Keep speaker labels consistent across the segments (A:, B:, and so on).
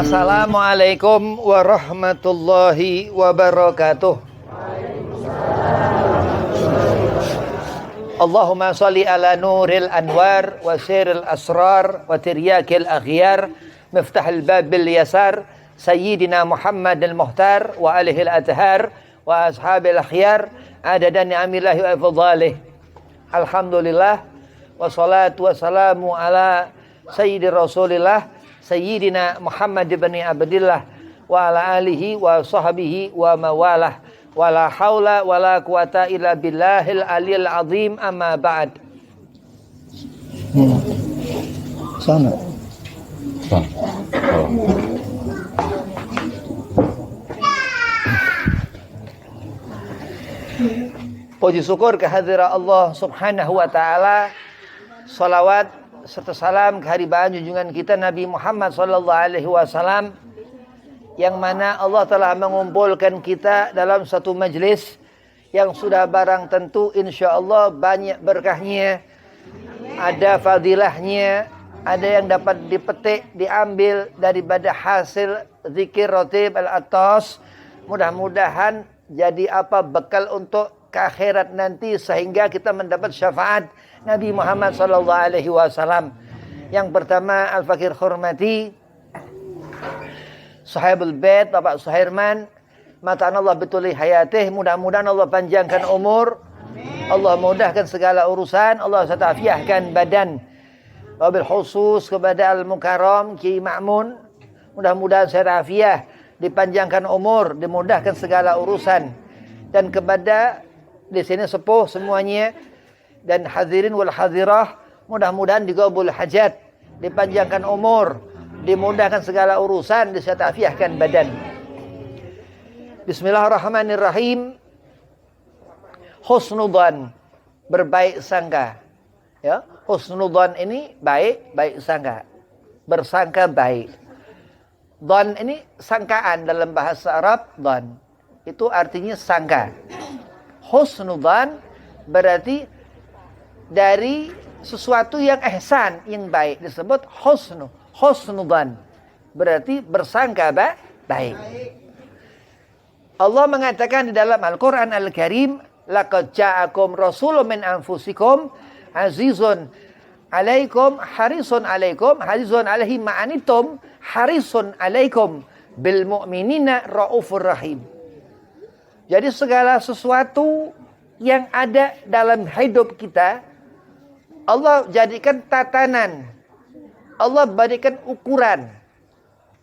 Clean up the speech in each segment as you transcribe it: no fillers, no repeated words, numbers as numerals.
A: Assalamualaikum warahmatullahi wabarakatuh. Allahumma salli ala nuril anwar wa siril asrar wa tiryakil aghyar miftahil babil yasar sayyidina Muhammad al-Muhtar wa alihil athar wa ashabil akhyar adadan ni'amillahi wa fadhalih. Alhamdulillah wassalatu wassalamu ala sayyidi rasulillah Sayyidina Muhammad ibn Abdillah wa ala alihi wa sahbihi wa mawalah wa la hawla wa la quwata illa billahil aliyil azim amma ba'd. Sana. Puji syukur kehadirat Allah subhanahu wa ta'ala. Salawat serta salam kehadiran junjungan kita Nabi Muhammad sallallahu alaihi wasallam, yang mana Allah telah mengumpulkan kita dalam satu majlis yang sudah barang tentu insyaallah banyak berkahnya, ada fadilahnya, ada yang dapat dipetik diambil daripada hasil zikir ratib al-atas. Mudah-mudahan jadi bekal untuk ke akhirat nanti sehingga kita mendapat syafaat Nabi Muhammad sallallahu alaihi wasallam. Yang pertama, al-fakir hormati Sahibul Bait Bapak Suhairman, mata'an Allah betuli hayatih, mudah-mudahan Allah panjangkan umur, Allah mudahkan segala urusan, Allah satafiahkan badan. Wabil khusus kepada Al-Mukarram Ki Ma'mun, mudah-mudahan sehat afiah, dipanjangkan umur, dimudahkan segala urusan. Dan kepada di sini sepuh semuanya dan hadirin wal hadirah, mudah-mudahan digabul hajat, dipanjangkan umur, dimudahkan segala urusan, disatafiahkan badan. Bismillahirrahmanirrahim. Husnudzan, berbaik sangka. Ya, husnudzan ini baik sangka. Bersangka baik. Dzan ini sangkaan dalam bahasa Arab, dzan. Itu artinya sangka. Husnudzan berarti dari sesuatu yang ihsan, yang baik, disebut husnudzan, berarti bersangka baik. Allah mengatakan di dalam Al-Quran Al-Karim, laqad ja'akum rasulun min anfusikum azizun alaikum harisun alaihi ma'anitum harisun alaikum bil mu'minina raufur rahim. Jadi segala sesuatu yang ada dalam hidup kita, Allah jadikan tatanan, Allah berikan ukuran.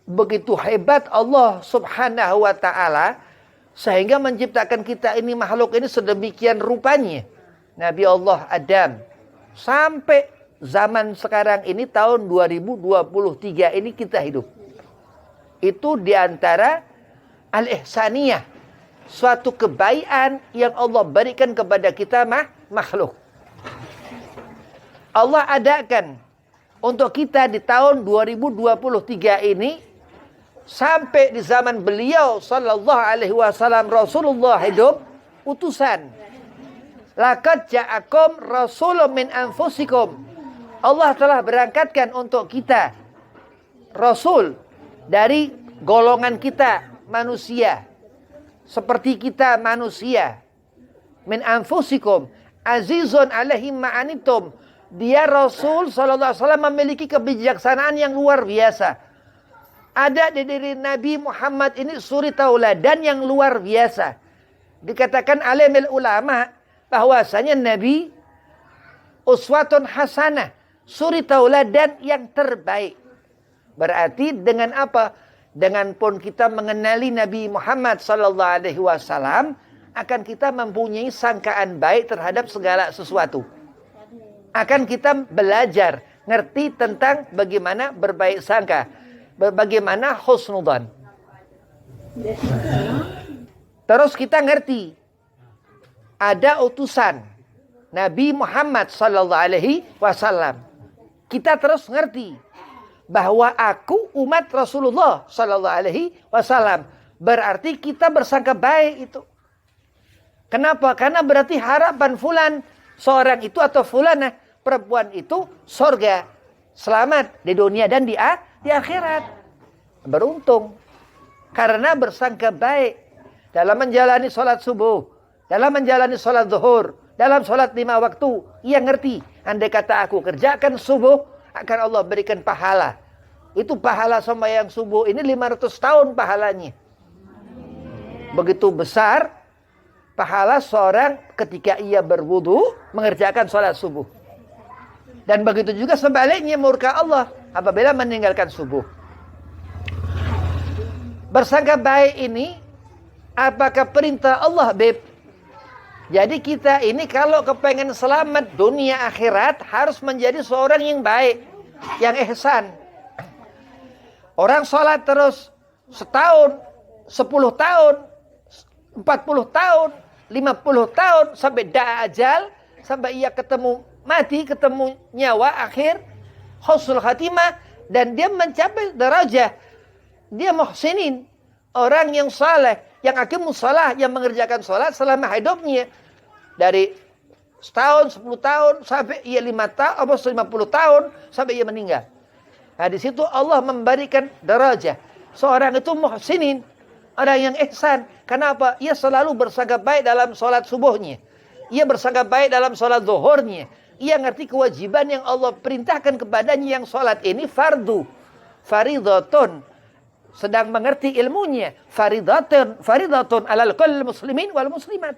A: Begitu hebat Allah subhanahu wa ta'ala, sehingga menciptakan kita ini, makhluk ini sedemikian rupanya. Nabi Allah Adam sampai zaman sekarang ini, tahun 2023 ini kita hidup. Itu diantara al-ihsaniyah, suatu kebaikan yang Allah berikan kepada kita makhluk. Allah adakan untuk kita di tahun 2023 ini, sampai di zaman beliau sallallahu alaihi wasallam Rasulullah hidup, utusan. Laqad ja'akum rasulun min anfusikum. Allah telah berangkatkan untuk kita rasul dari golongan kita manusia, seperti kita manusia. Min anfusikum azizun alaihi ma'anitum. Dia Rasul sallallahu alaihi wasallam memiliki kebijaksanaan yang luar biasa. Ada di diri Nabi Muhammad ini suri tauladan yang luar biasa. Dikatakan alimil ulama bahwasanya Nabi uswatun hasanah, suri tauladan yang terbaik. Berarti dengan apa? Dengan pun kita mengenali Nabi Muhammad sallallahu alaihi wasallam, akan kita mempunyai sangkaan baik terhadap segala sesuatu. Akan kita belajar, ngerti tentang bagaimana berbaik sangka, bagaimana husnudzan. Terus kita ngerti ada utusan Nabi Muhammad sallallahu alaihi wasallam. Kita terus ngerti bahwa aku umat Rasulullah sallallahu alaihi wasallam. Berarti kita bersangka baik itu. Kenapa? Karena berarti harapan fulan seorang itu atau fulanah perempuan itu surga, selamat di dunia dan di akhirat. beruntung. Karena bersangka baik dalam menjalani sholat subuh, dalam menjalani sholat zuhur, dalam sholat 5 waktu. Ia ngerti, andai kata aku kerjakan subuh, akan Allah berikan pahala. Itu pahala sembahyang subuh ini 500 tahun pahalanya. Begitu besar pahala seorang ketika ia berwudu mengerjakan sholat subuh. Dan begitu juga sebaliknya murka Allah apabila meninggalkan subuh. Bersangka baik ini apakah perintah Allah, Beb? Jadi kita ini kalau kepengen selamat dunia akhirat harus menjadi seorang yang baik, yang ihsan. Orang sholat terus setahun, 10 tahun, 40 tahun, 50 tahun sampai ajal, sampai ia ketemu mati, ketemu nyawa akhir, husnul khatimah, dan dia mencapai derajah. Dia muhsinin, orang yang saleh, yang aqimus shalah, yang mengerjakan salat selama hidupnya. Dari setahun, 10 tahun, sampai ia 5 tahun, 50 tahun, sampai ia meninggal. Nah, di situ Allah memberikan derajah. Seorang itu muhsinin, orang yang ihsan. Kenapa? Ia selalu bersangka baik dalam salat subuhnya. Ia bersangka baik dalam salat zuhurnya. Ia ngerti kewajiban yang Allah perintahkan kepadanya, yang salat ini fardu, faridatun. Sedang mengerti ilmunya, faridatun alal kulli muslimin wal muslimat.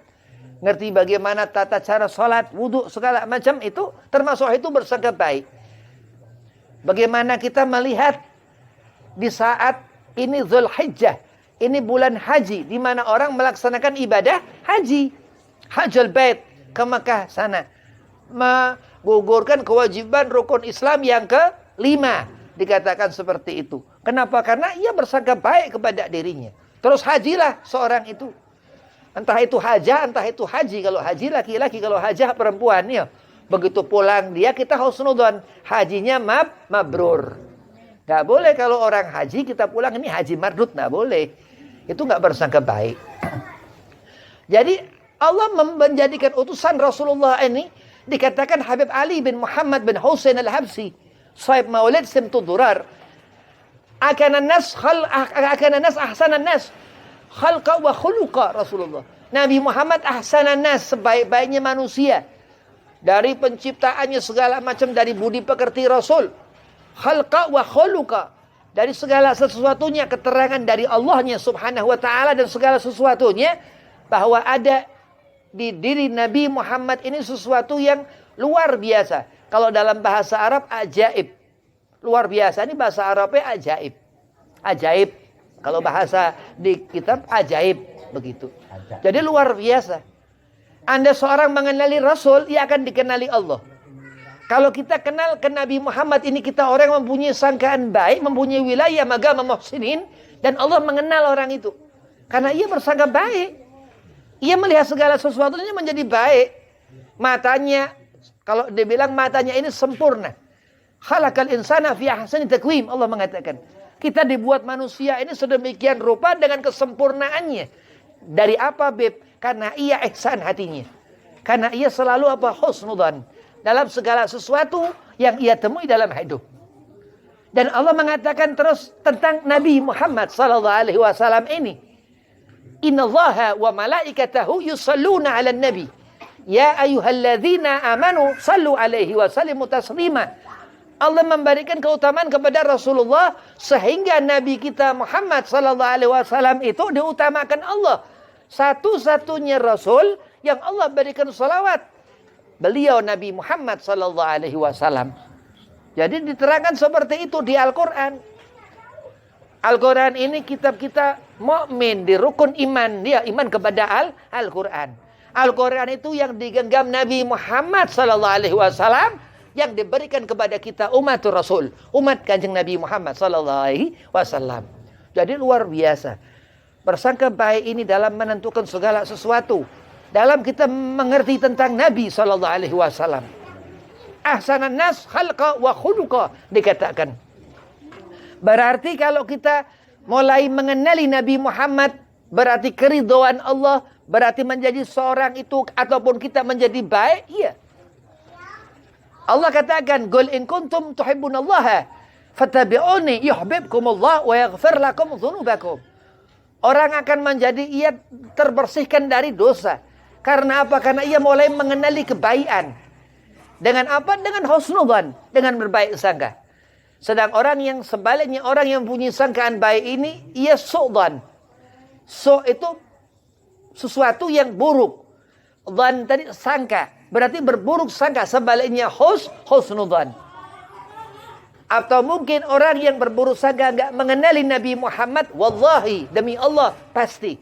A: Ngerti bagaimana tata cara salat, wudu, segala macam itu, termasuk itu bersangka baik. Bagaimana kita melihat di saat ini Zulhijjah, ini bulan haji, di mana orang melaksanakan ibadah haji, hajjal bait, ke Mekah sana, menggugurkan kewajiban rukun Islam yang ke-5, dikatakan seperti itu. Kenapa? Karena ia bersangka baik kepada dirinya. Terus hajilah seorang itu. Entah itu hajah, entah itu haji. Kalau haji laki-laki, kalau hajah perempuan. Ya. Begitu pulang dia, kita husnudzon. Hajinya mabrur. Gak boleh kalau orang haji, kita pulang ini haji mardut. Gak boleh. Itu gak bersangka baik. Jadi Allah menjadikan utusan Rasulullah ini, dikatakan Habib Ali bin Muhammad bin Husain al-Habsi, sahib maulid Simtud Durar, akanan nas ahsanan nas khalqa wa khuluqa Rasulullah. Nabi Muhammad ahsanan nas, sebaik-baiknya manusia. Dari penciptaannya segala macam, dari budi pekerti Rasul. Khalqa wa khuluqa, dari segala sesuatunya keterangan dari Allahnya subhanahu wa ta'ala, dan segala sesuatunya bahwa ada di diri Nabi Muhammad ini sesuatu yang luar biasa. Kalau dalam bahasa Arab ajaib. Luar biasa, ini bahasa Arabnya ajaib. Ajaib. Kalau bahasa di kitab ajaib, begitu. Jadi luar biasa. Anda seorang mengenali Rasul, ia akan dikenali Allah. Kalau kita kenal ke Nabi Muhammad ini, kita orang yang mempunyai sangkaan baik, mempunyai wilayah agama muhsinin, dan Allah mengenal orang itu. Karena ia bersangka baik. Ia melihat segala sesuatunya menjadi baik. Matanya, kalau dia bilang matanya ini sempurna. Khalaqal insana fi ahsani taqwim, Allah mengatakan. Kita dibuat manusia ini sedemikian rupa dengan kesempurnaannya. Dari apa, Beb? Karena ia ihsan hatinya. Karena ia selalu apa? Husnudzan. Dalam segala sesuatu yang ia temui dalam hidup. Dan Allah mengatakan terus tentang Nabi Muhammad SAW ini. Innallaha wa malaikatahu yusalluna 'alan nabi. Ya ayyuhalladzina amanu sallu alaihi wa sallimu taslima. Allah memberikan keutamaan kepada Rasulullah sehingga Nabi kita Muhammad SAW itu diutamakan Allah. Satu-satunya Rasul yang Allah berikan salawat. Beliau Nabi Muhammad SAW. Jadi diterangkan seperti itu di Al-Quran. Al-Quran ini kitab kita mukmin di rukun iman. Dia iman kepada Al-Quran. Al-Quran itu yang digenggam Nabi Muhammad SAW, yang diberikan kepada kita umat Rasul, umat Kanjeng Nabi Muhammad SAW. Jadi luar biasa. Bersangka baik ini dalam menentukan segala sesuatu. Dalam kita mengerti tentang Nabi SAW. Ahsanan nas khalqa wa khuluqa, dikatakan. Berarti kalau kita mulai mengenali Nabi Muhammad, berarti keridhaan Allah, berarti menjadi seorang itu, ataupun kita menjadi baik, iya. Allah katakan, "Qul in kuntum tuhibbunallaha Fattabi'uni yuhibbukumullah wa yaghfir lakum dzunubakum. Orang akan menjadi ia terbersihkan dari dosa. Karena apa? Karena ia mulai mengenali kebaikan. Dengan apa? Dengan husnudzan, dengan berbaik sangka. Sedang orang yang sebaliknya, orang yang punya sangkaan baik ini, ia su'dzan. So itu sesuatu yang buruk. Dzan tadi sangka, berarti berburuk sangka. Sebaliknya husnudzan. Atau mungkin orang yang berburuk sangka enggak mengenali Nabi Muhammad, wallahi demi Allah pasti.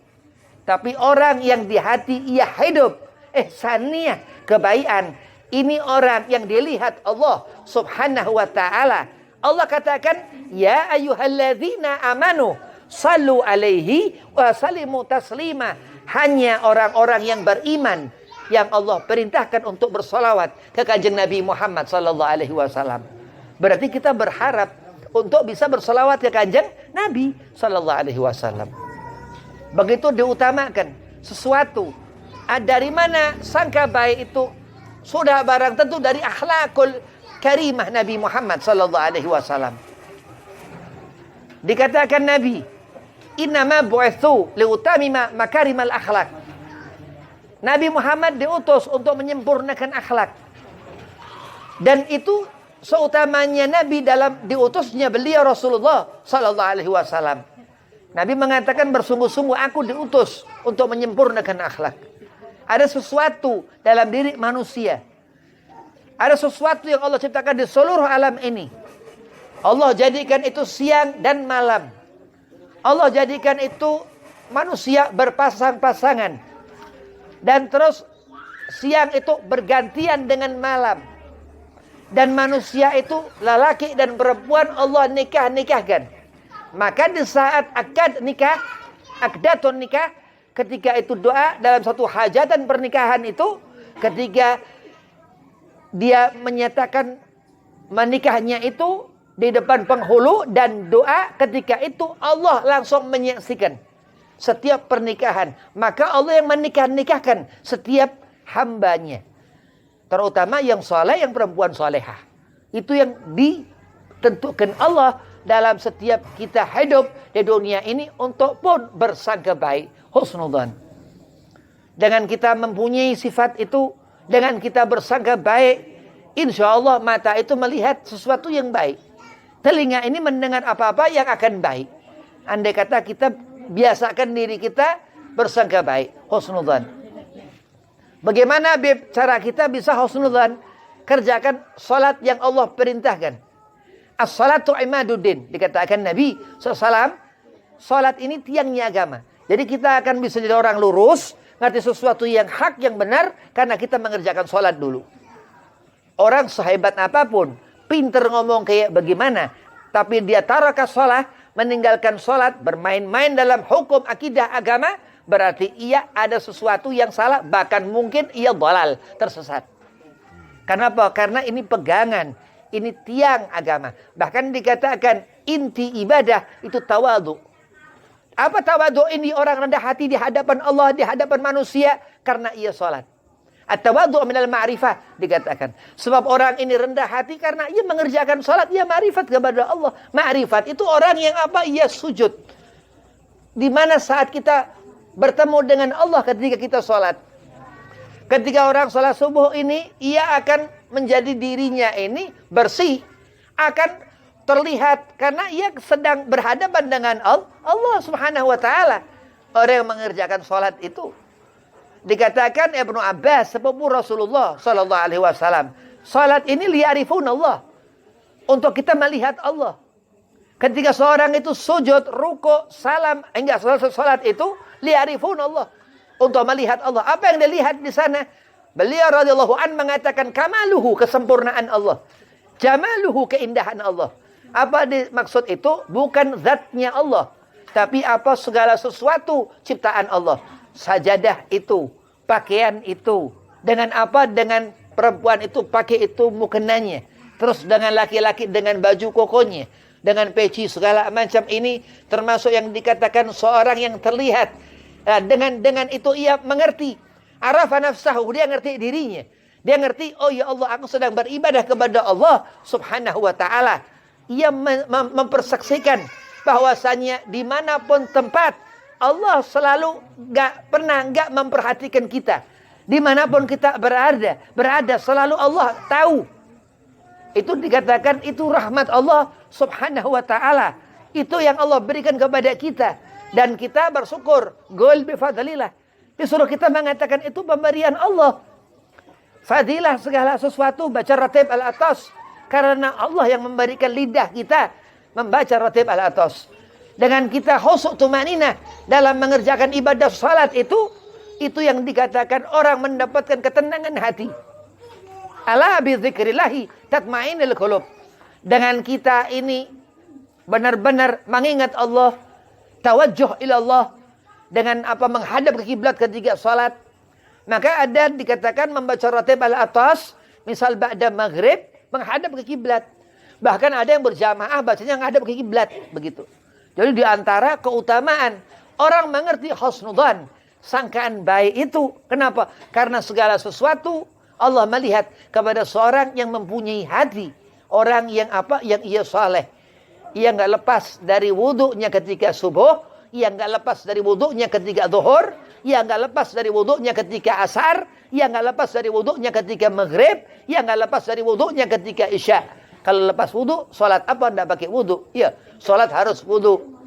A: Tapi orang yang di hati ia hidup ihsaniyah, kebaikan. Ini orang yang dilihat Allah Subhanahu wa taala. Allah katakan, "Ya ayyuhalladzina amanu sallu alaihi wa sallimu taslima." Hanya orang-orang yang beriman yang Allah perintahkan untuk bersolawat ke kanjeng Nabi Muhammad sallallahu alaihi wasallam. Berarti kita berharap untuk bisa bersolawat ke kanjeng Nabi sallallahu alaihi wasallam. Begitu diutamakan sesuatu. Dari mana sangka baik itu? Sudah barang tentu dari akhlakul karimah Nabi Muhammad sallallahu alaihi wasallam. Dikatakan Nabi, "Innama bu'itsu liutamima makarimal akhlak." Nabi Muhammad diutus untuk menyempurnakan akhlak. Dan itu seutamanya Nabi dalam diutusnya beliau Rasulullah sallallahu alaihi wasallam. Nabi mengatakan bersungguh-sungguh aku diutus untuk menyempurnakan akhlak. Ada sesuatu dalam diri manusia. Ada sesuatu yang Allah ciptakan di seluruh alam ini. Allah jadikan itu siang dan malam. Allah jadikan itu manusia berpasang-pasangan. Dan terus siang itu bergantian dengan malam. Dan manusia itu lelaki dan perempuan Allah nikahkan. Maka di saat akdatun nikah, ketika itu doa dalam satu hajatan pernikahan itu, ketika dia menyatakan menikahnya itu di depan penghulu dan doa, ketika itu Allah langsung menyaksikan setiap pernikahan. Maka Allah yang nikahkan setiap hambanya. Terutama yang soleh, yang perempuan solehah. Itu yang ditentukan Allah dalam setiap kita hidup di dunia ini untuk pun bersangka baik. Husnudzan. Dengan kita mempunyai sifat itu, dengan kita bersangka baik, insya Allah mata itu melihat sesuatu yang baik. Telinga ini mendengar apa-apa yang akan baik. Andai kata kita biasakan diri kita bersangka baik. Husnudzan. Bagaimana cara kita bisa husnudzan? Kerjakan salat yang Allah perintahkan. As-salatu imaduddin. Dikatakan Nabi SAW, salat ini tiangnya agama. Jadi kita akan bisa jadi orang lurus, ngerti sesuatu yang hak, yang benar, karena kita mengerjakan salat dulu. Orang sehebat apapun, pinter ngomong kayak bagaimana, tapi dia taraka salat, meninggalkan salat, bermain-main dalam hukum akidah agama, berarti ia ada sesuatu yang salah, bahkan mungkin ia dhalal, tersesat. Kenapa? Karena ini pegangan, ini tiang agama. Bahkan dikatakan inti ibadah itu tawadhu. Apa tawadhu ini? Orang rendah hati di hadapan Allah, di hadapan manusia, karena ia salat. At-tawadhu minal ma'rifah dikatakan. Sebab orang ini rendah hati karena ia mengerjakan salat, ia ma'rifat kepada Allah. Ma'rifat itu orang yang apa? Ia sujud. Di mana saat kita bertemu dengan Allah ketika kita sholat. Ketika orang sholat subuh ini, ia akan menjadi dirinya ini bersih. Akan terlihat karena ia sedang berhadapan dengan Allah subhanahu wa ta'ala. Orang yang mengerjakan sholat itu. Dikatakan Ibnu Abbas, sepupu Rasulullah sallallahu alaihi wasallam. Sholat ini liya'rifun Allah. Untuk kita melihat Allah. Ketika seorang itu sujud, ruku, salam, hingga selesai sholat itu, liya'rifun Allah. Untuk melihat Allah. Apa yang dilihat di sana? Beliau radhiyallahu an mengatakan kamaluhu, kesempurnaan Allah. Jamaluhu, keindahan Allah. Apa maksud itu? Bukan zatnya Allah. Tapi apa segala sesuatu ciptaan Allah. Sajadah itu, pakaian itu. Dengan apa? Dengan perempuan itu pakai itu mukenanya. Terus dengan laki-laki dengan baju kokonya. Dengan peci segala macam ini. Termasuk yang dikatakan seorang yang terlihat. Dengan itu ia mengerti. Arafa nafsahu, dia ngerti dirinya. Dia ngerti, oh ya Allah, aku sedang beribadah kepada Allah subhanahu wa ta'ala. ia mempersaksikan bahwasanya dimanapun tempat Allah selalu nggak memperhatikan kita. Dimanapun kita berada selalu Allah tahu. Itu dikatakan itu rahmat Allah subhanahu wa ta'ala. Itu yang Allah berikan kepada kita. Dan kita bersyukur. Qul bifadlillah. Disuruh kita mengatakan itu pemberian Allah. Fadilah segala sesuatu baca ratib al-atas. Karena Allah yang memberikan lidah kita membaca ratib al-atas. Dengan kita khusyuk tumaninah dalam mengerjakan ibadah salat itu yang dikatakan orang mendapatkan ketenangan hati. Ala bi dzikrillahi tatma'innul qulub. Dengan kita ini benar-benar mengingat Allah, tawajjuh ila Allah dengan menghadap ke kiblat ketika salat, maka ada dikatakan membaca ratib al-atas, misal ba'da maghrib menghadap ke kiblat. Bahkan ada yang berjamaah bacanya menghadap ke kiblat, begitu. Jadi di antara keutamaan orang mengerti husnudzan, sangkaan baik itu. Kenapa? Karena segala sesuatu Allah melihat kepada seorang yang mempunyai hati, orang yang yang ia saleh. Ia enggak lepas dari wudunya ketika subuh, ia enggak lepas dari wudunya ketika zuhur, ia enggak lepas dari wudunya ketika asar, ia enggak lepas dari wudunya ketika maghrib, ia enggak lepas dari wudunya ketika isya. Kalau lepas wudu, salat apa enggak pakai wudu? Iya, salat harus wudu.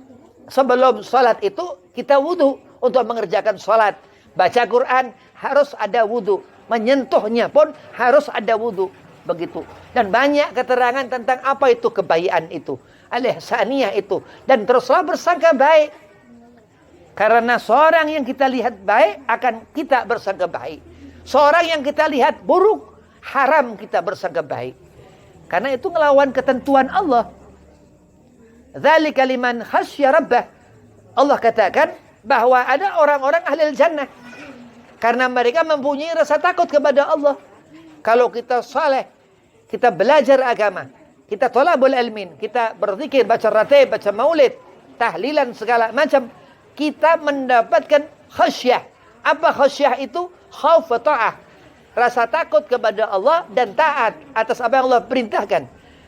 A: Sebelum salat itu kita wudu untuk mengerjakan salat. Baca Quran harus ada wudu. Menyentuhnya pun harus ada wudu. Begitu. Dan banyak keterangan tentang apa itu kebaikan itu. Al-ihsaniyah itu. Dan teruslah bersangka baik. Karena seorang yang kita lihat baik akan kita bersangka baik. Seorang yang kita lihat buruk, haram kita bersangka baik. Karena itu ngelawan ketentuan Allah. Dzalika liman khasyya rabbah. Allah katakan bahwa ada orang-orang ahli jannah. Karena mereka mempunyai rasa takut kepada Allah. Kalau kita saleh, kita belajar agama, kita thalabul ilmin, kita berzikir, baca ratib, baca maulid, tahlilan segala macam, kita mendapatkan khasyah. Apa khasyah itu? Khauf wa ta'ah. Rasa takut kepada Allah dan taat atas apa yang Allah perintahkan.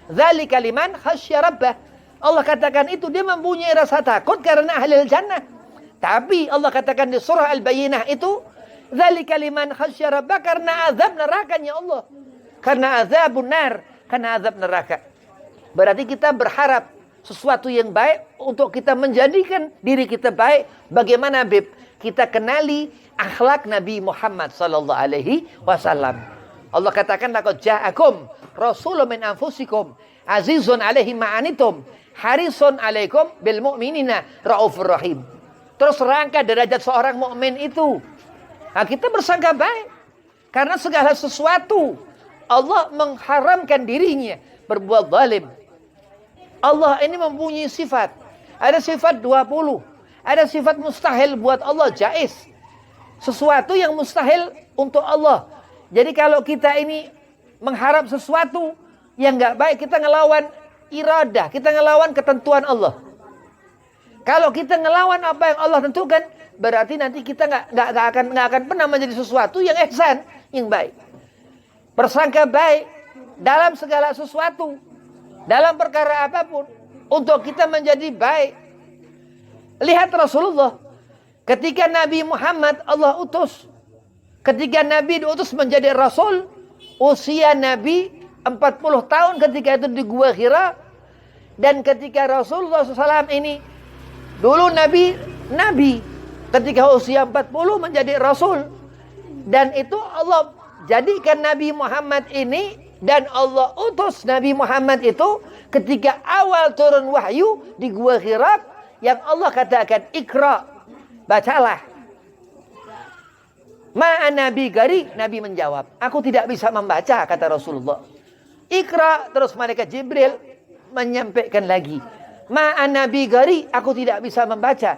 A: Dzalika liman khasyya rabbah. Allah katakan itu dia mempunyai rasa takut karena ahli jannah. Tapi Allah katakan di surah Al-Bayyinah itu dzalika liman khasyya rabbah, karena azab nerakanya Allah. Karena azabun nar, karena azab neraka. Berarti kita berharap sesuatu yang baik untuk kita menjadikan diri kita baik. Bagaimana Bib? Kita kenali akhlak Nabi Muhammad sallallahu alaihi wasallam. Allah katakan laqad ja'akum rasulun min anfusikum azizun alaihi ma'anitum harisun alaikum bil mu'minina raufur rahim. Terus rangka derajat seorang mukmin itu. Nah, kita bersangka baik karena segala sesuatu Allah mengharamkan dirinya berbuat zalim. Allah ini mempunyai sifat. Ada sifat 20. Ada sifat mustahil buat Allah, jaiz. Sesuatu yang mustahil untuk Allah. Jadi kalau kita ini mengharap sesuatu yang enggak baik, kita ngelawan iradah, kita ngelawan ketentuan Allah. Kalau kita ngelawan apa yang Allah tentukan, berarti nanti kita nggak akan pernah menjadi sesuatu yang ihsan, yang baik. Bersangka baik dalam segala sesuatu, dalam perkara apapun, untuk kita menjadi baik. Lihat Rasulullah, ketika Nabi Muhammad Allah utus, ketika Nabi diutus menjadi Rasul, usia Nabi 40 tahun ketika itu di Gua Hira. Dan ketika Rasulullah SAW ini, dulu Nabi ketika usia 40 menjadi Rasul. Dan itu Allah jadikan Nabi Muhammad ini, dan Allah utus Nabi Muhammad itu ketika awal turun wahyu di Gua Hira, yang Allah katakan Iqra, bacalah. Ma'ana bi qari, Nabi menjawab, aku tidak bisa membaca, kata Rasulullah. Iqra, terus malaikat Jibril menyampaikan lagi, Ma'ana bi qari, aku tidak bisa membaca.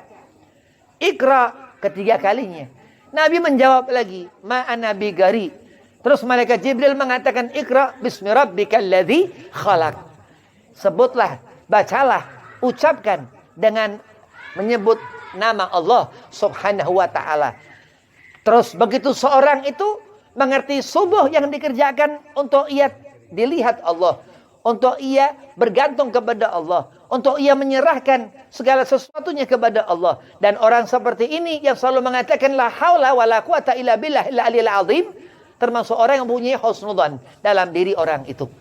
A: Iqra, ketiga kalinya. Nabi menjawab lagi, Ma'ana bi qari. Terus malaikat Jibril mengatakan, Iqra bismi rabbikal ladzi khalaq. Sebutlah, bacalah, ucapkan dengan menyebut nama Allah subhanahu wa ta'ala. Terus begitu seorang itu mengerti subuh yang dikerjakan untuk ia dilihat Allah, untuk ia bergantung kepada Allah, untuk ia menyerahkan segala sesuatunya kepada Allah. Dan orang seperti ini yang selalu mengatakan la haula wala quwata illa billah illa aliyil azim, termasuk orang yang mempunyai husnudzan dalam diri orang itu.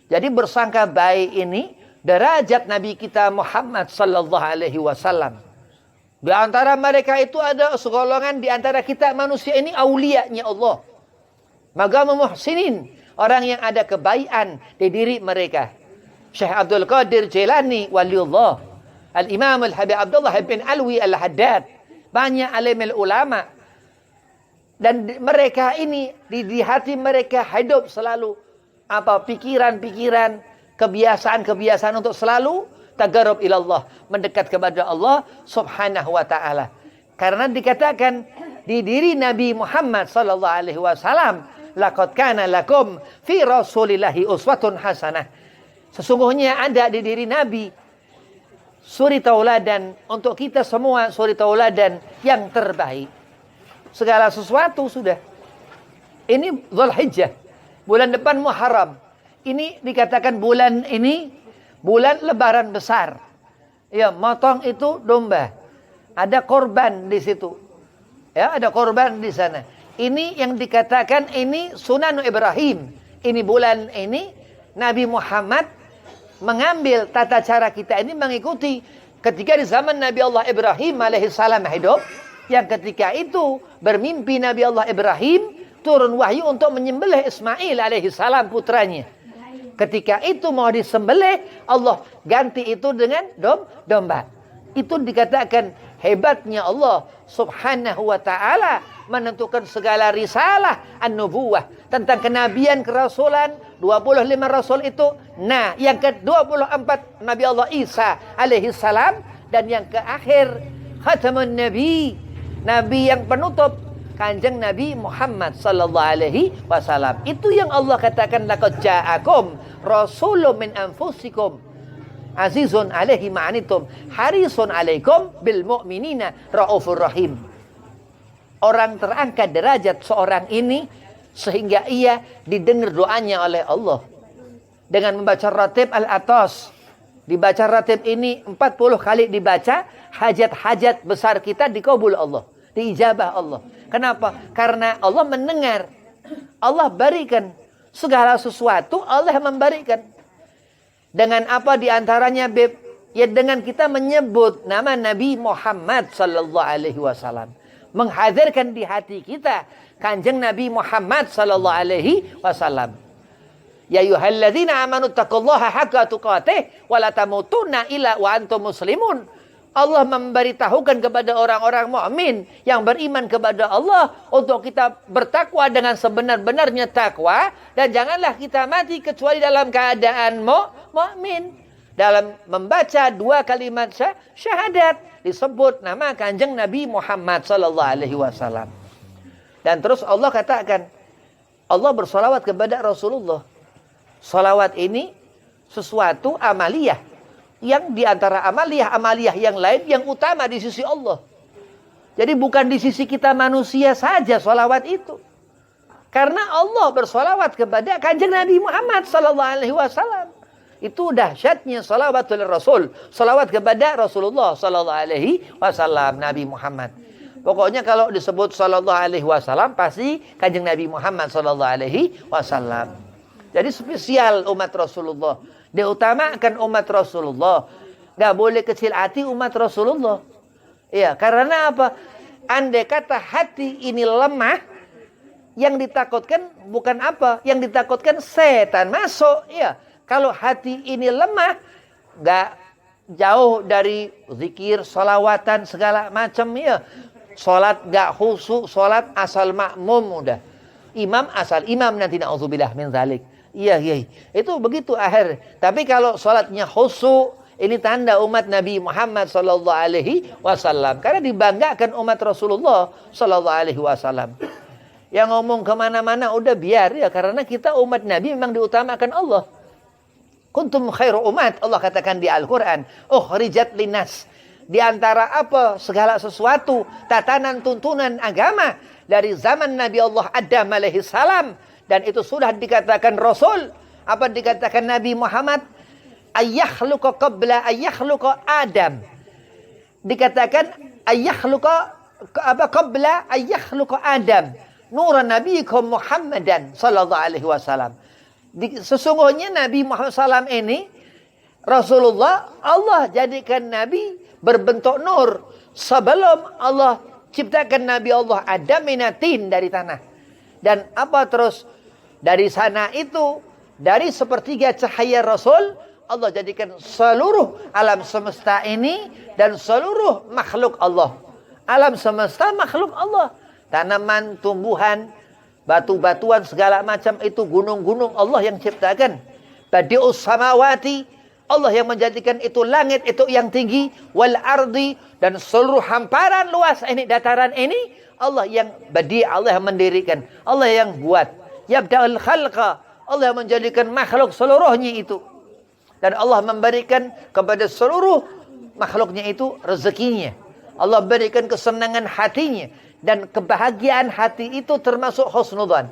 A: Jadi bersangka baik ini derajat Nabi kita Muhammad sallallahu alaihi wasallam. Di antara mereka itu ada segolongan di antara kita manusia ini aulianya Allah. Magamu muhsinin, orang yang ada kebaikan di diri mereka. Syekh Abdul Qadir Jailani waliullah, Al-Imam Al-Habib Abdullah bin Alwi Al-Haddad, banyak alim ulama. Dan mereka ini di hati mereka hidup selalu pikiran-pikiran, kebiasaan-kebiasaan untuk selalu tagarrub ilallah, mendekat kepada Allah Subhanahu wa taala. Karena dikatakan di diri Nabi Muhammad sallallahu alaihi wasallam, laqad kana lakum fi rasulillahi uswatun hasanah. Sesungguhnya ada di diri Nabi suri tauladan untuk kita semua, suri tauladan yang terbaik. Segala sesuatu sudah. Ini Dzulhijjah, bulan depan Muharram. Ini dikatakan bulan ini bulan lebaran besar. Ya, motong itu domba. Ada korban di situ. Ya, ada korban di sana. Ini yang dikatakan ini Sunan Ibrahim. Ini bulan ini Nabi Muhammad mengambil tata cara kita ini mengikuti ketika di zaman Nabi Allah Ibrahim alaihissalam hidup. Yang ketika itu bermimpi Nabi Allah Ibrahim turun wahyu untuk menyembelih Ismail alaihissalam putranya. Ketika itu mau disembelih, Allah ganti itu dengan domba. Itu dikatakan hebatnya Allah Subhanahu wa taala menentukan segala risalah an-nubuwah tentang kenabian, kerasulan, 25 rasul itu. Nah, yang ke-24 Nabi Allah Isa alaihi salam, dan yang ke akhir khatamun nabi, nabi yang penutup, Kanjeng Nabi Muhammad sallallahu alaihi wasallam. Itu yang Allah katakan laqad ja'akum rasulun min anfusikum azizun alaihi ma'anitum harisun alaikum bil mu'minina raufur rahim. Orang terangkat derajat seorang ini sehingga ia didengar doanya oleh Allah dengan membaca ratib al-atas. Dibaca ratib ini 40 kali dibaca, hajat-hajat besar kita dikabul Allah, diijabah Allah. Kenapa? Karena Allah mendengar. Allah berikan segala sesuatu, Allah memberikan. Dengan apa diantaranya, Beb? Ya dengan kita menyebut nama Nabi Muhammad sallallahu alaihi wasallam. Menghadirkan di hati kita Kanjeng Nabi Muhammad sallallahu alaihi wasallam. Ya ayyuhalladzina amanu taqullaha haqqa tuqatih wa la tamutunna illa wa antum muslimun. Allah memberitahukan kepada orang-orang mukmin yang beriman kepada Allah untuk kita bertakwa dengan sebenar-benarnya takwa, dan janganlah kita mati kecuali dalam keadaan mukmin. Dalam membaca 2 kalimat syahadat disebut nama Kanjeng Nabi Muhammad sallallahu alaihi wasallam. Dan terus Allah katakan, Allah bersolawat kepada Rasulullah. Salawat ini sesuatu amaliyah yang diantara amaliyah yang lain yang utama di sisi Allah. Jadi bukan di sisi kita manusia saja salawat itu. Karena Allah bersalawat kepada Kanjeng Nabi Muhammad sallallahu alaihi wasallam. Itu dahsyatnya salawatul Rasul, salawat kepada Rasulullah sallallahu alaihi wasallam, Nabi Muhammad. Pokoknya kalau disebut sallallahu alaihi wasallam pasti Kanjeng Nabi Muhammad sallallahu alaihi wasallam. Jadi spesial umat Rasulullah. Diutamakan umat Rasulullah. Gak boleh kecil hati umat Rasulullah. Ya, karena apa? Andai kata hati ini lemah, yang ditakutkan bukan apa? Yang ditakutkan setan masuk. Ya, kalau hati ini lemah, gak jauh dari zikir, salawatan, segala macam. Ya, salat gak khusyuk, salat asal makmum udah. Imam asal imam, nanti na'udzubillah min zalik. Iya. Itu begitu akhir. Tapi kalau salatnya khusyuk, ini tanda umat Nabi Muhammad sallallahu alaihi wasallam. Karena dibanggakan umat Rasulullah sallallahu alaihi wasallam. Yang ngomong kemana-mana udah biar ya, karena kita umat Nabi memang diutamakan Allah. Kuntum khairu umat, Allah katakan di Al-Quran. Ukhrijat linas. Di antara apa? Segala sesuatu, tatanan tuntunan agama dari zaman Nabi Allah Adam alaihi salam. Dan itu sudah dikatakan Rasul apa dikatakan Nabi Muhammad? Ayakhluqa qabla ayakhluqa Adam. Dikatakan ayakhluqa qabla ayakhluqa Adam. Nuran nabiyikum Muhammadan sallallahu alaihi wasallam. Sesungguhnya Nabi Muhammad SAW ini Rasulullah Allah jadikan Nabi berbentuk nur sebelum Allah ciptakan Nabi Allah Adam minatin dari tanah. Dan apa terus dari sana itu dari sepertiga cahaya Rasul Allah jadikan seluruh alam semesta ini dan seluruh makhluk Allah. Alam semesta makhluk Allah. Tanaman, tumbuhan, batu-batuan segala macam itu gunung-gunung Allah yang ciptakan. Badi'us samawati Allah yang menjadikan itu langit itu yang tinggi, wal ardi dan seluruh hamparan luas ini dataran ini Allah yang badi, Allah yang mendirikan, Allah yang buat. Yabda'ul khalqa Allah yang menjadikan makhluk seluruhnya itu. Dan Allah memberikan kepada seluruh makhluknya itu rezekinya. Allah berikan kesenangan hatinya. Dan kebahagiaan hati itu termasuk husnudzan.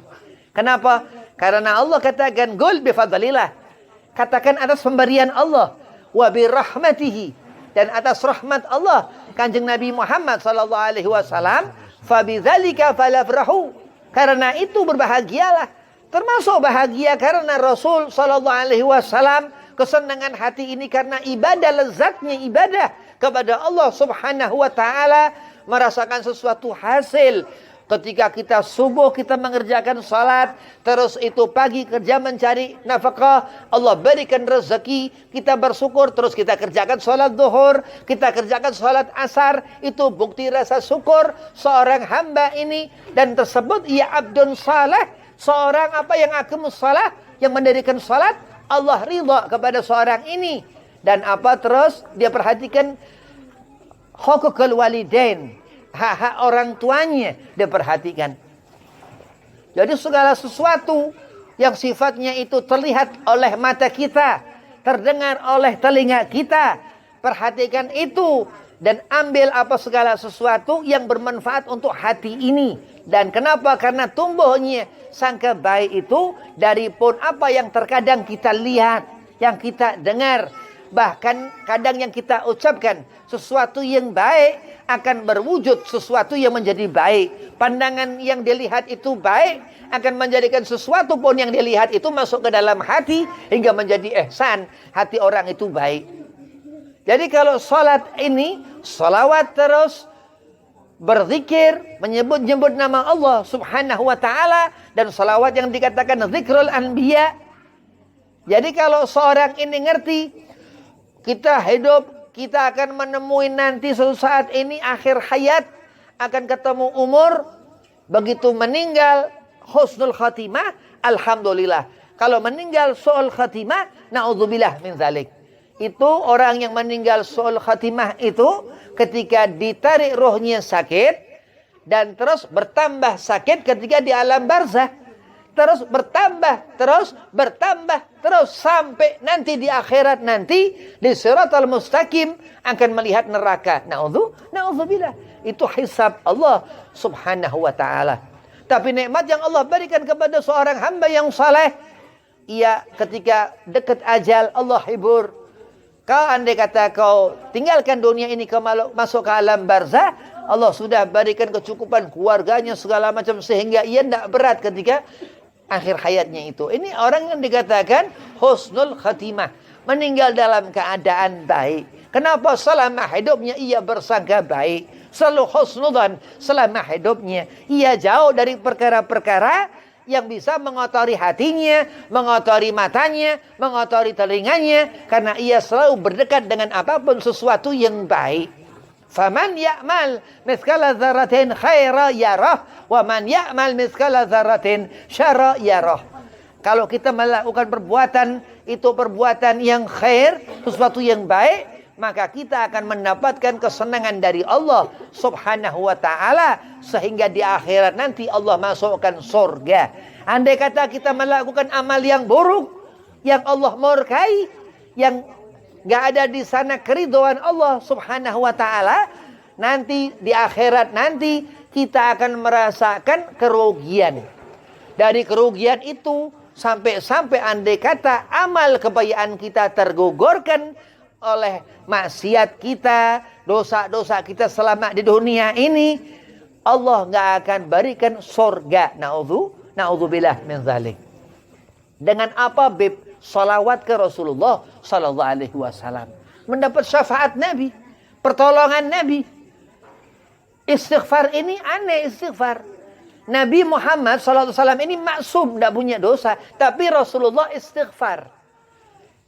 A: Kenapa? Karena Allah katakan, Qul bifadlillah. Katakan atas pemberian Allah. Wa birahmatihi. Dan atas rahmat Allah. Kanjeng Nabi Muhammad SAW. Fabidzalika falafrahu. Karena itu berbahagialah. Termasuk bahagia karena Rasul SAW kesenangan hati ini karena ibadah, lezatnya ibadah kepada Allah Subhanahu wa taala, merasakan sesuatu hasil. Ketika kita subuh kita mengerjakan salat, terus itu pagi kerja mencari nafkah, Allah berikan rezeki, kita bersyukur, terus kita kerjakan salat zuhur, kita kerjakan salat asar, itu bukti rasa syukur seorang hamba ini. Dan tersebut ia abdun saleh, seorang apa yang aqimus salah, yang mendirikan salat, Allah ridha kepada seorang ini. Dan apa terus dia perhatikan hukukul walidain, hak-hak orang tuanya dia perhatikan. Jadi segala sesuatu yang sifatnya itu terlihat oleh mata kita, terdengar oleh telinga kita, perhatikan itu dan ambil apa segala sesuatu yang bermanfaat untuk hati ini. Dan kenapa? Karena tumbuhnya sangka baik itu dari pun apa yang terkadang kita lihat, yang kita dengar, bahkan kadang yang kita ucapkan. Sesuatu yang baik akan berwujud sesuatu yang menjadi baik. Pandangan yang dilihat itu baik akan menjadikan sesuatu pun yang dilihat itu masuk ke dalam hati hingga menjadi ihsan. Hati orang itu baik. Jadi kalau salat ini, salawat terus, berzikir, menyebut-nyebut nama Allah Subhanahu wa taala, dan salawat yang dikatakan zikrul anbiya. Jadi kalau seorang ini ngerti, kita hidup, kita akan menemui nanti suatu saat ini akhir hayat, akan ketemu umur, begitu meninggal husnul khatimah, alhamdulillah. Kalau meninggal su'ul khatimah, na'udzubillah min zalik. Itu orang yang meninggal su'ul khatimah itu ketika ditarik rohnya sakit dan terus bertambah sakit ketika di alam barzah, terus bertambah terus sampai nanti di akhirat nanti di siratal mustaqim akan melihat neraka. Na'udzubillah. Itu hisab Allah Subhanahu wa taala. Tapi nikmat yang Allah berikan kepada seorang hamba yang saleh, ia ketika dekat ajal Allah hibur. Kau andai kata kau tinggalkan dunia ini, kau masuk ke alam barzah, Allah sudah berikan kecukupan keluarganya segala macam sehingga ia tidak berat ketika akhir hayatnya itu. Ini orang yang dikatakan husnul khatimah, meninggal dalam keadaan baik. Kenapa? Selama hidupnya ia bersangka baik, selalu husnudzan selama hidupnya. Ia jauh dari perkara-perkara yang bisa mengotori hatinya, mengotori matanya, mengotori telinganya, karena ia selalu berdekat dengan apapun sesuatu yang baik. Faman ya'mal mithqala dzarratin khaira yarah, wa man ya'mal mithqala dzarratin syarra yarah. Kalau kita melakukan perbuatan itu perbuatan yang khair, sesuatu yang baik, maka kita akan mendapatkan kesenangan dari Allah Subhanahu wa taala sehingga di akhirat nanti Allah masukkan surga. Andai kata kita melakukan amal yang buruk, yang Allah murkai, yang enggak ada di sana keridhaan Allah Subhanahu wa taala, nanti di akhirat nanti kita akan merasakan kerugian. Dari kerugian itu Sampai-sampai andai kata amal kebajikan kita tergugurkan oleh maksiat kita, dosa-dosa kita selama di dunia ini, Allah nggak akan berikan surga. Na'udzubillah min dzalik. Dengan apa, Beb? Salawat ke Rasulullah sallallahu alaihi wasallam. Mendapat syafaat Nabi, pertolongan Nabi. Istighfar ini aneh istighfar. Nabi Muhammad sallallahu alaihi wasallam ini maksum, tidak punya dosa, tapi Rasulullah istighfar.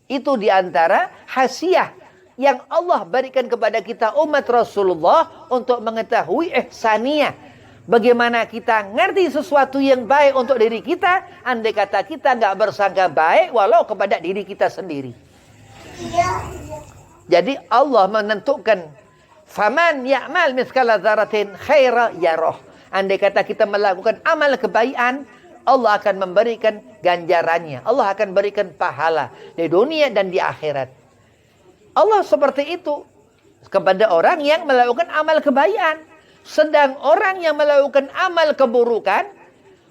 A: Itu diantara hasiah yang Allah berikan kepada kita umat Rasulullah untuk mengetahui ihsaniyah. Bagaimana kita ngerti sesuatu yang baik untuk diri kita, andai kata kita nggak bersangka baik walau kepada diri kita sendiri. Jadi Allah menentukan, faman ya'mal mithqala dzarratin khaira yarah. Andai kata kita melakukan amal kebaikan, Allah akan memberikan ganjarannya. Allah akan berikan pahala di dunia dan di akhirat. Allah seperti itu kepada orang yang melakukan amal kebaikan. Sedang orang yang melakukan amal keburukan,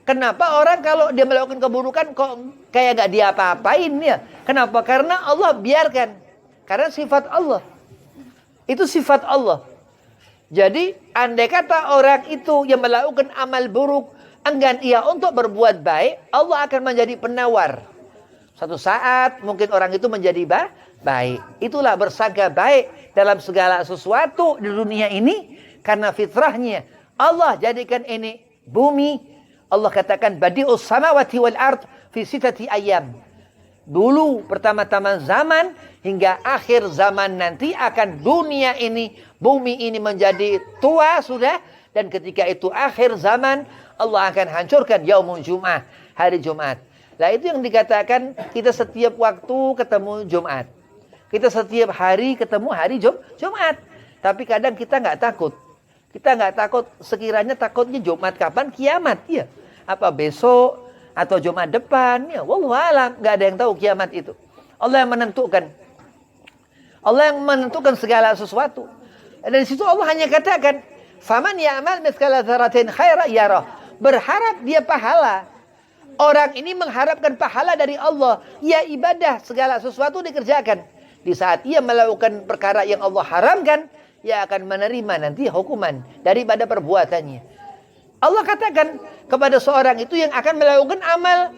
A: kenapa orang kalau dia melakukan keburukan kok kayak gak dia apa-apain ya? Kenapa? Karena Allah biarkan. Karena sifat Allah. Itu sifat Allah. Jadi andai kata orang itu yang melakukan amal buruk, enggan ia untuk berbuat baik, Allah akan menjadi penawar. Suatu saat mungkin orang itu menjadi baik. Itulah bersangka baik dalam segala sesuatu di dunia ini. Karena fitrahnya Allah jadikan ini bumi. Allah katakan badi'us samawati wal ard fi sittati ayyam. Dulu pertama-tama zaman hingga akhir zaman nanti akan dunia ini, bumi ini menjadi tua sudah. Dan ketika itu akhir zaman, Allah akan hancurkan yaumul jum'ah, hari Jumat. Nah itu yang dikatakan kita setiap waktu ketemu Jumat. Kita setiap hari ketemu hari Jumat. Tapi kadang kita nggak takut. Kita nggak takut, sekiranya takutnya Jumat kapan? Kiamat ya. Apa besok? Atau Jumat depan, ya wallahualam, nggak ada yang tahu kiamat itu. Allah yang menentukan. Allah yang menentukan segala sesuatu. Dari situ Allah hanya katakan, faman ya'mal mithqala dzarratin khaira yarah. Berharap dia pahala. Orang ini mengharapkan pahala dari Allah. Ya ibadah, segala sesuatu dikerjakan. Di saat ia melakukan perkara yang Allah haramkan, ia akan menerima nanti hukuman daripada perbuatannya. Allah katakan kepada seorang itu yang akan melakukan amal,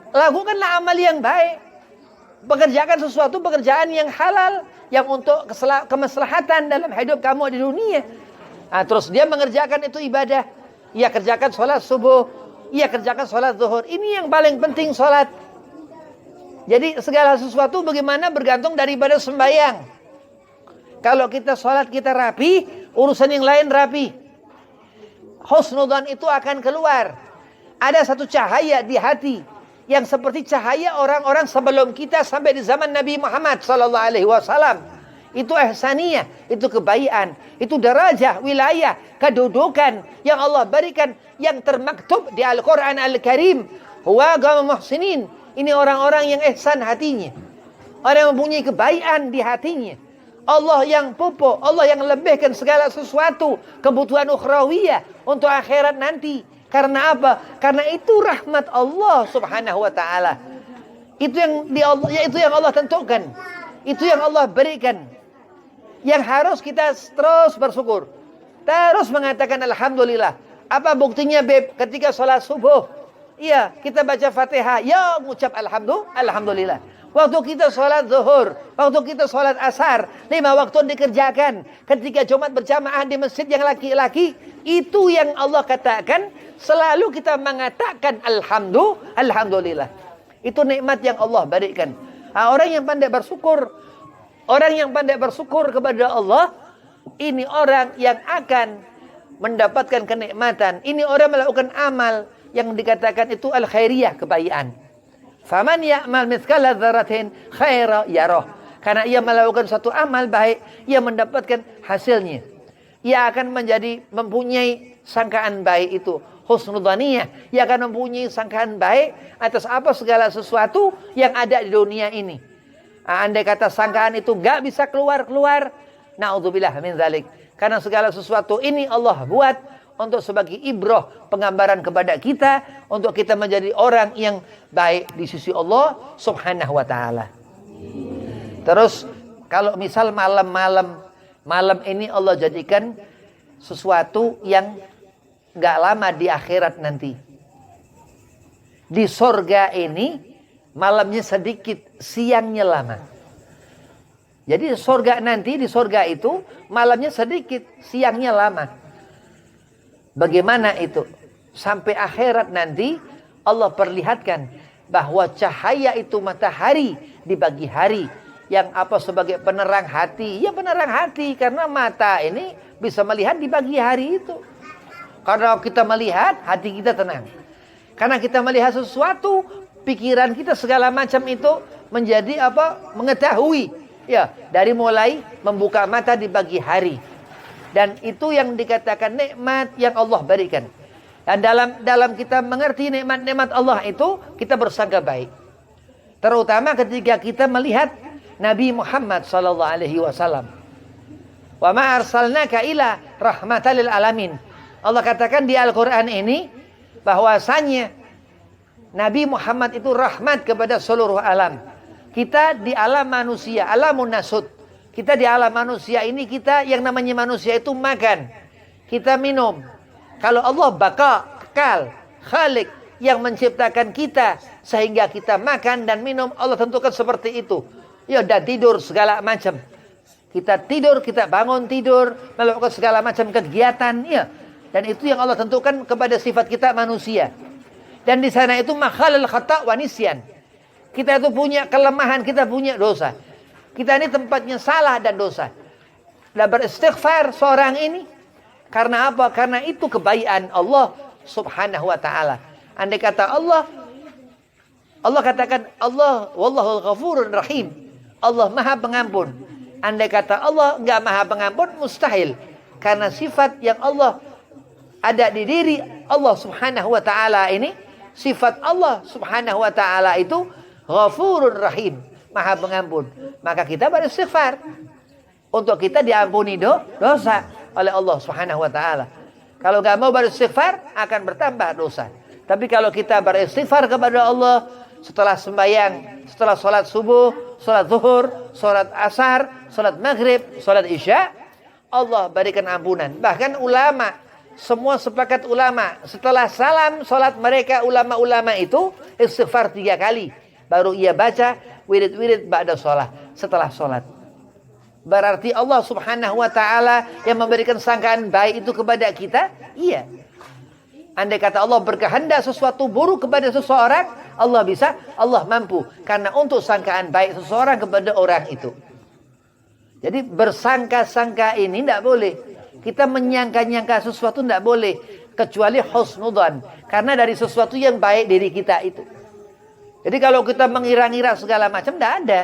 A: lakukanlah amal yang baik. Pekerjakan sesuatu pekerjaan yang halal, yang untuk kemaslahatan dalam hidup kamu di dunia. Nah, terus dia mengerjakan itu ibadah. Ia kerjakan sholat subuh, ia kerjakan sholat zuhur. Ini yang paling penting sholat. Jadi segala sesuatu bagaimana bergantung daripada sembahyang. Kalau kita sholat kita rapi, urusan yang lain rapi. Husnudzan itu akan keluar. Ada satu cahaya di hati yang seperti cahaya orang-orang sebelum kita sampai di zaman Nabi Muhammad sallallahu alaihi wasallam. Itu ihsaniyah, itu kebaikan, itu derajah, wilayah, kedudukan yang Allah berikan yang termaktub di Al-Qur'an Al-Karim. Wa qaumul muhsinin. Ini orang-orang yang ihsan hatinya. Orang yang mempunyai kebaikan di hatinya. Allah yang pupuk, Allah yang lebihkan segala sesuatu kebutuhan ukhrawiyah untuk akhirat nanti. Karena apa? Karena itu rahmat Allah Subhanahu wa taala. Itu yang Allah tentukan. Itu yang Allah berikan. Yang harus kita terus bersyukur. Terus mengatakan alhamdulillah. Apa buktinya, Beb? Ketika sholat subuh, iya, kita baca Fatihah, ya mengucap alhamdulillah. Waktu kita sholat zuhur, waktu kita sholat asar, 5 waktu dikerjakan. Ketika Jumat berjamaah di masjid yang laki-laki, itu yang Allah katakan, selalu kita mengatakan alhamdulillah. Itu nikmat yang Allah berikan. Nah, orang yang pandai bersyukur kepada Allah, ini orang yang akan mendapatkan kenikmatan. Ini orang melakukan amal yang dikatakan itu al-khairiyah, kebaikan. Faman ya'mal mithqala dzarratin khaira yarah. Karena ia melakukan suatu amal baik, ia mendapatkan hasilnya. Ia akan mempunyai sangkaan baik itu, husnudzaniyah. Ia akan mempunyai sangkaan baik atas apa segala sesuatu yang ada di dunia ini. Andai kata sangkaan itu enggak bisa keluar, na'udzubillah min dzalik. Karena segala sesuatu ini Allah buat untuk sebagai ibrah, penggambaran kepada kita, untuk kita menjadi orang yang baik di sisi Allah Subhanahu wa taala. Terus kalau misal malam ini Allah jadikan sesuatu yang gak lama di akhirat nanti. Di sorga ini malamnya sedikit, siangnya lama. Jadi sorga nanti, di sorga itu malamnya sedikit, siangnya lama. Bagaimana itu? Sampai akhirat nanti Allah perlihatkan bahwa cahaya itu matahari di pagi hari, yang apa sebagai penerang hati. Ya penerang hati, karena mata ini bisa melihat di pagi hari itu. Karena kita melihat, hati kita tenang. Karena kita melihat sesuatu, pikiran kita segala macam itu menjadi apa? Mengetahui. Ya, dari mulai membuka mata di pagi hari. Dan itu yang dikatakan nikmat yang Allah berikan. Dan dalam kita mengerti nikmat-nikmat Allah itu, kita bersangka baik. Terutama ketika kita melihat Nabi Muhammad sallallahu alaihi wasallam. Wa ma arsalnaka ila rahmatan lil alamin. Allah katakan di Al-Qur'an ini bahwasanya Nabi Muhammad itu rahmat kepada seluruh alam. Kita di alam manusia, alamun nasud. Kita di alam manusia ini, kita yang namanya manusia itu makan, kita minum. Kalau Allah baka, kekal, khalik, yang menciptakan kita sehingga kita makan dan minum, Allah tentukan seperti itu. Ya, dan tidur segala macam. Kita tidur, kita bangun tidur, melakukan segala macam kegiatan, ya. Dan itu yang Allah tentukan kepada sifat kita manusia. Dan di sana itu makhalul khata' wa nisyan. Kita itu punya kelemahan, kita punya dosa. Kita ini tempatnya salah dan dosa. Dan beristighfar seorang ini karena apa? Karena itu kebaikan Allah Subhanahu wa taala. Andai kata Allah katakan Allah wallahul ghafurur rahim. Allah Maha Pengampun. Andai kata Allah enggak Maha Pengampun, mustahil. Karena sifat yang Allah ada di diri Allah Subhanahu wa taala ini, sifat Allah Subhanahu wa taala itu Ghafurur Rahim, Maha Pengampun. Maka kita beristighfar untuk kita diampuni dosa oleh Allah Subhanahu wa taala. Kalau enggak mau beristighfar, akan bertambah dosa. Tapi kalau kita beristighfar kepada Allah setelah sembahyang, setelah sholat subuh, sholat zuhur, sholat asar, sholat maghrib, sholat isya, Allah berikan ampunan. Bahkan ulama, semua sepakat ulama, setelah salam sholat mereka, ulama-ulama itu istighfar 3 kali. Baru ia baca wirid-wirid ba'da sholat, setelah sholat. Berarti Allah Subhanahu wa ta'ala yang memberikan sangkaan baik itu kepada kita? Iya. Andai kata Allah berkehendak sesuatu buruk kepada seseorang, Allah mampu. Karena untuk sangkaan baik seseorang kepada orang itu. Jadi bersangka-sangka ini tidak boleh. Kita menyangka-nyangka sesuatu tidak boleh. Kecuali husnudzan. Karena dari sesuatu yang baik diri kita itu. Jadi kalau kita mengira-ngira segala macam, tidak ada.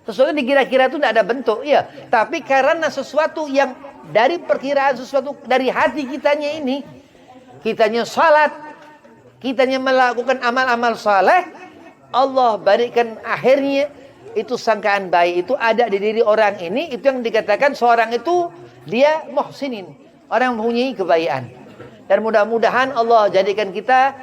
A: Sesuatu dikira-kira itu tidak ada bentuk. Ya. Tapi karena sesuatu yang dari perkiraan sesuatu dari hati kitanya ini. Kitanya salat. Kitanya melakukan amal-amal saleh. Allah berikan akhirnya itu sangkaan baik itu ada di diri orang ini. Itu yang dikatakan seorang itu dia muhsinin, orang mempunyai kebaikan. Dan mudah-mudahan Allah jadikan kita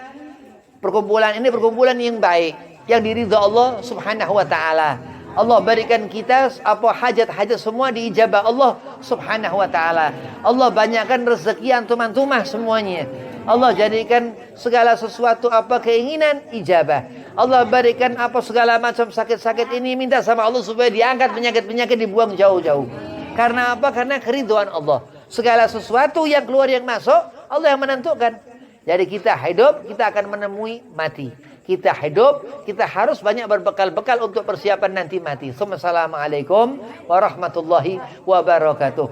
A: perkumpulan ini perkumpulan yang baik, yang diridha Allah Subhanahu wa taala. Allah berikan kita apa hajat-hajat semua diijabah Allah Subhanahu wa taala. Allah banyakkan rezeki antum-antumah semuanya. Allah jadikan segala sesuatu apa keinginan ijabah. Allah berikan apa segala macam sakit-sakit ini minta sama Allah supaya diangkat penyakit-penyakit dibuang jauh-jauh. Karena apa? Karena keridhaan Allah. Segala sesuatu yang keluar yang masuk, Allah yang menentukan. Jadi kita hidup, kita akan menemui mati. Kita hidup, kita harus banyak berbekal-bekal untuk persiapan nanti mati. Assalamualaikum warahmatullahi wabarakatuh.